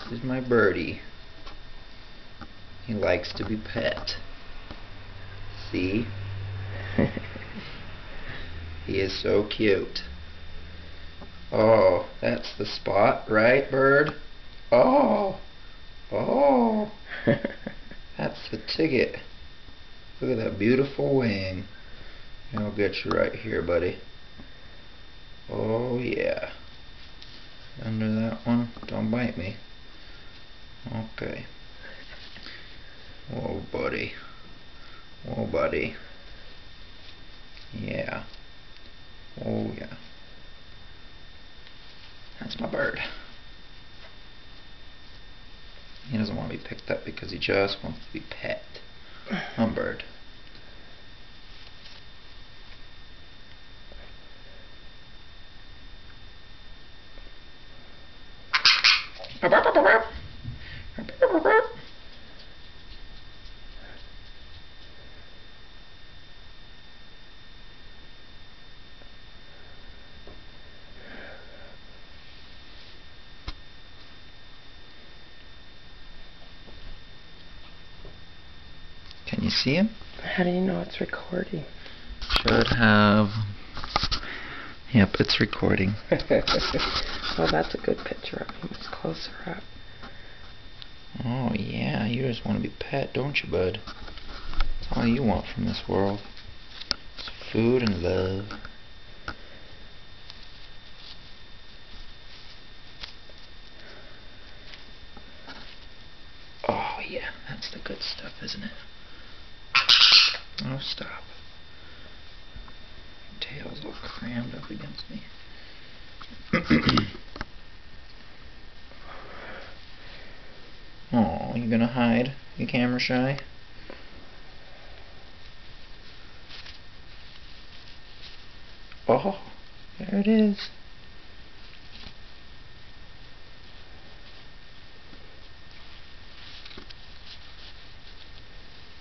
This is my birdie. He likes to be pet. See? He is so cute. Oh, that's the spot, right, bird? Oh! Oh! That's the ticket. Look at that beautiful wing. I'll get you right here, buddy. Oh, yeah. Under that one. Don't bite me. Okay. Whoa, buddy. Whoa, buddy. Yeah. Oh, yeah. That's my bird. He doesn't want to be picked up because he just wants to be pet. I'm bird. Can you see him? How do you know it's recording? Should have. Yep, it's recording. Well, that's a good picture of him. It's closer up. Oh, yeah, you just want to be pet, don't you, bud? That's all you want from this world. It's food and love. Oh, yeah, that's the good stuff, isn't it? Oh, stop. Your tail's all crammed up against me. Oh, you gonna hide? You camera shy? Oh, there it is.